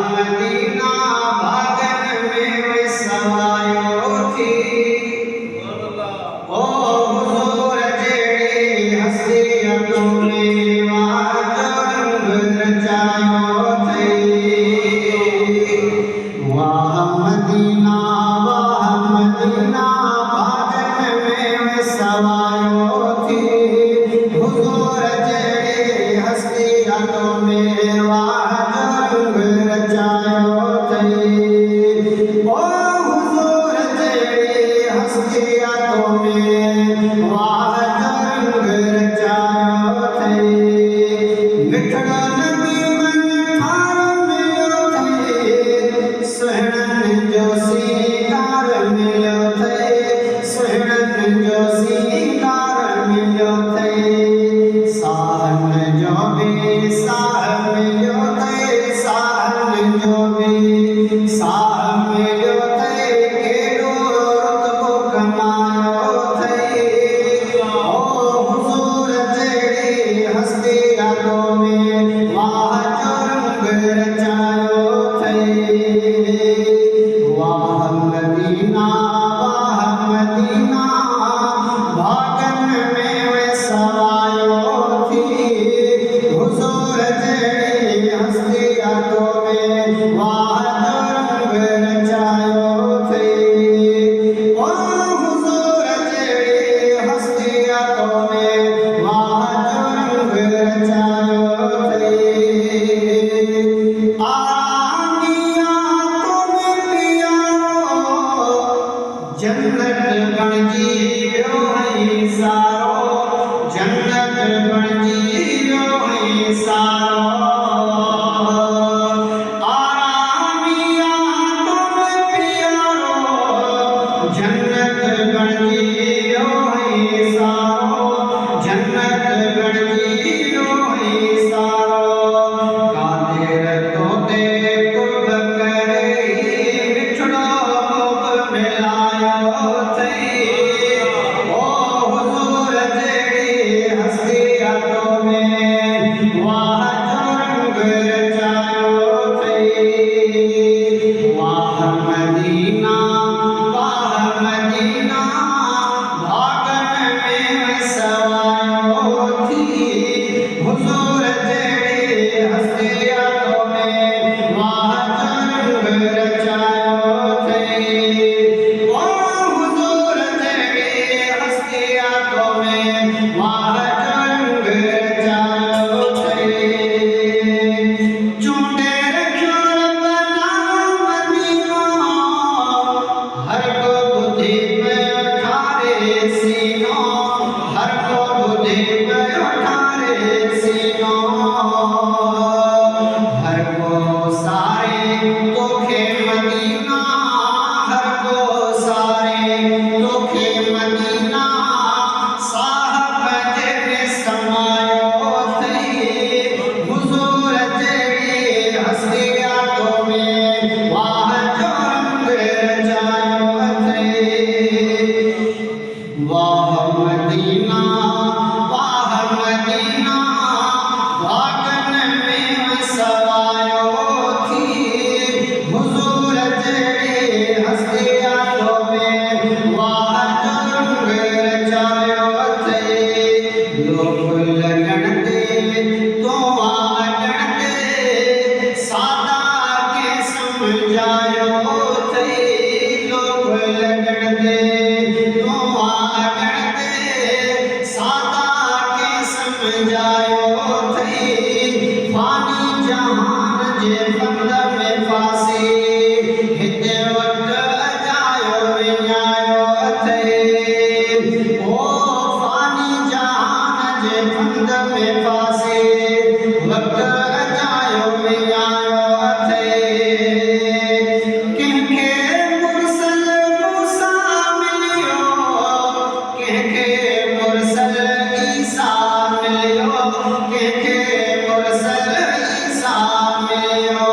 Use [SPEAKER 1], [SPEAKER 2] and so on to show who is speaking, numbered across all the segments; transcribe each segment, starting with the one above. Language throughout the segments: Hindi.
[SPEAKER 1] मदीना भागन में सवायो थी। ओ हुजूर जेड़ी हस्तियां तूने वाजो रंग रचायो थई। वाह मदीना भागन में सवायो थी। हुजूर जेड़ी हस्तियां तूने वाजो रंग रचायो थई। ओ हुजूर जेड़ी हस्तियां तूने वाजो रंग रचायो थई। मिठड़ो नबी मन ठार मिलो थई। सुहिणन जो सींगार मिलो थई। सुहिणन जो सींगार मिलो थई। साहन जो भी साह मिलो थई। साहन जो भी साह मिलो थई। केड़ो रुतबो कमायो थई। ओ हुजूर जेड़ी हस्तियां तूने वाजो रंग रचायो थई। वाह मदीना भागन में सवायो थी। हुजूर जेड़ी हस्तियां तूने वाजो रंग रचायो थई। ओ हुजूर जेड़ी हस्तियां तूने वाजो रंग रचायो थई। आमिया तुम पियारो जन्नत बणजियो है सारो। जन्नत बणजियो है सारो। आमिया तुम पियारो जन्नत बणजियो है सारो। जन्नत बणजियो है सारो। कादिर तोते कुर्ब करे मिठड़ो मुख मिलायो थई। ओ हुजूर जेड़ी हस्तियां तूने वाजो रंग रचायो थई। वाह मदीना भागन में सवायो थी। हुजूर जेड़ी हस्तियां तूने वाजो रंग रचायो थई। ओ हुजूर जेड़ी हस्तियां तूने वाजो रंग रचायो थई। चूंडे रखियो रब्बना मदीनो। हर को बुद्धि पे ठारे सीनो। हर को बुद्धि पे ठारे सीनो। हर को सारे तोखे मदीना। हर को सारे तोखे मदीना। साहब जे समायो थई। हुजूर जेड़ी हस्तियां तूने वाजो रंग रचायो थई। वाह मदीना भागन में सवायो थी। हुजूर जेड़ी हस्तियां तूने वाजो रंग रचायो थई। लोग लगन दे तो अगण दे सादा के समझायो थई। लोग लगन दे तो अगण दे सादा के समझायो थई। फानी जहान जे फंद में फासी हिते वक्त अजायो विञायो थई। ओ फानी जहान जे फंद में फासी वक्त अजायो विञायो थई। कंहिंखे मुरसल मूसा मिलियो। कंहिंखे मुरसल ईसा मिलियो। कंहिंखे मुरसल ईसा मिलियो।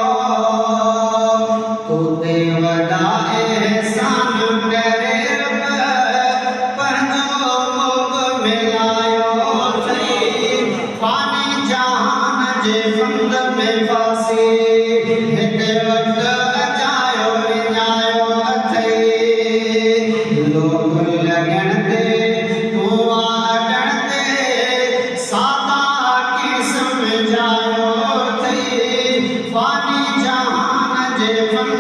[SPEAKER 1] फानी जहान जे फन